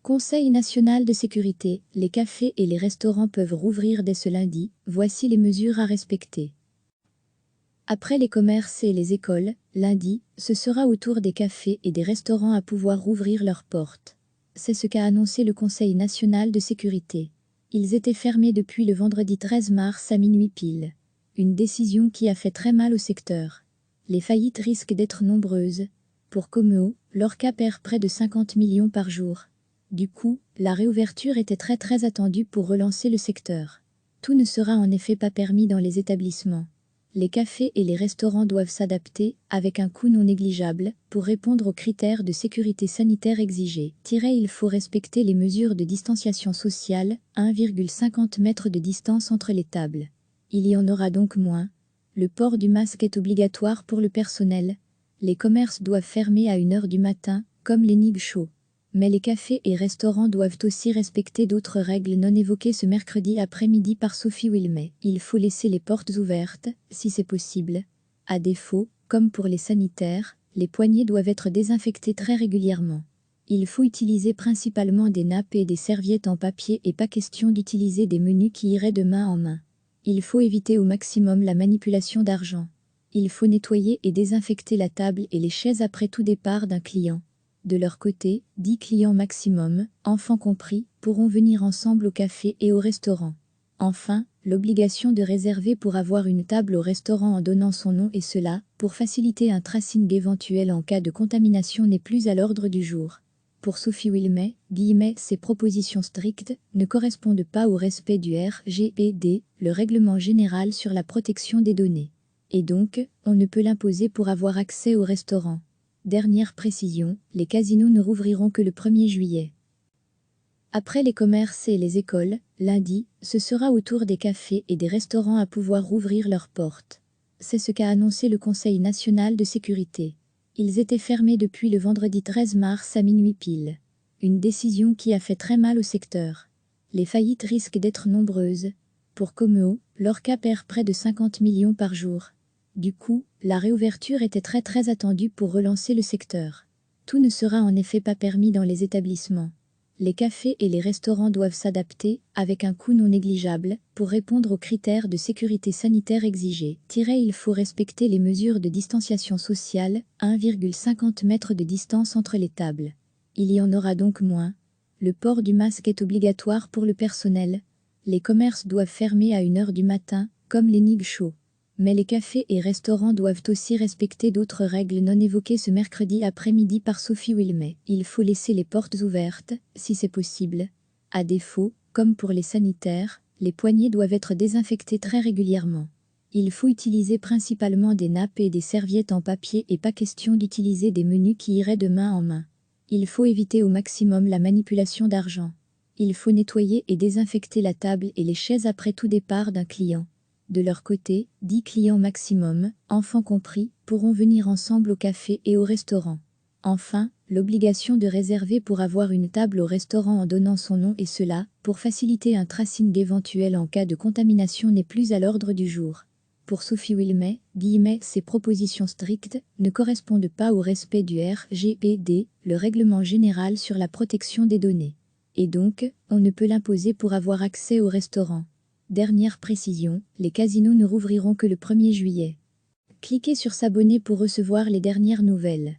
Conseil national de sécurité, les cafés et les restaurants peuvent rouvrir dès ce lundi, voici les mesures à respecter. Après les commerces et les écoles, lundi, ce sera au tour des cafés et des restaurants à pouvoir rouvrir leurs portes. C'est ce qu'a annoncé le Conseil national de sécurité. Ils étaient fermés depuis le vendredi 13 mars à minuit pile. Une décision qui a fait très mal au secteur. Les faillites risquent d'être nombreuses. Pour Comeo, Lorca perd près de 50 millions par jour. Du coup, la réouverture était très attendue pour relancer le secteur. Tout ne sera en effet pas permis dans les établissements. Les cafés et les restaurants doivent s'adapter, avec un coût non négligeable, pour répondre aux critères de sécurité sanitaire exigés. Il faut respecter les mesures de distanciation sociale, 1,50 m de distance entre les tables. Il y en aura donc moins. Le port du masque est obligatoire pour le personnel. Les commerces doivent fermer à 1 h du matin, comme les Nib Show. Mais les cafés et restaurants doivent aussi respecter d'autres règles non évoquées ce mercredi après-midi par Sophie Wilmès. Il faut laisser les portes ouvertes, si c'est possible. À défaut, comme pour les sanitaires, les poignées doivent être désinfectées très régulièrement. Il faut utiliser principalement des nappes et des serviettes en papier et pas question d'utiliser des menus qui iraient de main en main. Il faut éviter au maximum la manipulation d'argent. Il faut nettoyer et désinfecter la table et les chaises après tout départ d'un client. De leur côté, 10 clients maximum, enfants compris, pourront venir ensemble au café et au restaurant. Enfin, l'obligation de réserver pour avoir une table au restaurant en donnant son nom et cela, pour faciliter un tracing éventuel en cas de contamination n'est plus à l'ordre du jour. Pour Sophie Wilmès, ces propositions strictes ne correspondent pas au respect du RGPD, le règlement général sur la protection des données. Et donc, on ne peut l'imposer pour avoir accès au restaurant. Dernière précision, les casinos ne rouvriront que le 1er juillet. Après les commerces et les écoles, lundi, ce sera au tour des cafés et des restaurants à pouvoir rouvrir leurs portes. C'est ce qu'a annoncé le Conseil national de sécurité. Ils étaient fermés depuis le vendredi 13 mars à minuit pile. Une décision qui a fait très mal au secteur. Les faillites risquent d'être nombreuses. Pour Comeo, Lorca perd près de 50 millions par jour. Du coup, la réouverture était très attendue pour relancer le secteur. Tout ne sera en effet pas permis dans les établissements. Les cafés et les restaurants doivent s'adapter, avec un coût non négligeable, pour répondre aux critères de sécurité sanitaire exigés. Il faut respecter les mesures de distanciation sociale, 1,50 m de distance entre les tables. Il y en aura donc moins. Le port du masque est obligatoire pour le personnel. Les commerces doivent fermer à 1 h du matin, comme les Nib Show. Mais les cafés et restaurants doivent aussi respecter d'autres règles non évoquées ce mercredi après-midi par Sophie Wilmès. Il faut laisser les portes ouvertes, si c'est possible. À défaut, comme pour les sanitaires, les poignées doivent être désinfectées très régulièrement. Il faut utiliser principalement des nappes et des serviettes en papier et pas question d'utiliser des menus qui iraient de main en main. Il faut éviter au maximum la manipulation d'argent. Il faut nettoyer et désinfecter la table et les chaises après tout départ d'un client. De leur côté, 10 clients maximum, enfants compris, pourront venir ensemble au café et au restaurant. Enfin, l'obligation de réserver pour avoir une table au restaurant en donnant son nom et cela, pour faciliter un tracing éventuel en cas de contamination n'est plus à l'ordre du jour. Pour Sophie Wilmès, ces propositions strictes ne correspondent pas au respect du RGPD, le règlement général sur la protection des données. Et donc, on ne peut l'imposer pour avoir accès au restaurant. Dernière précision, les casinos ne rouvriront que le 1er juillet. Cliquez sur s'abonner pour recevoir les dernières nouvelles.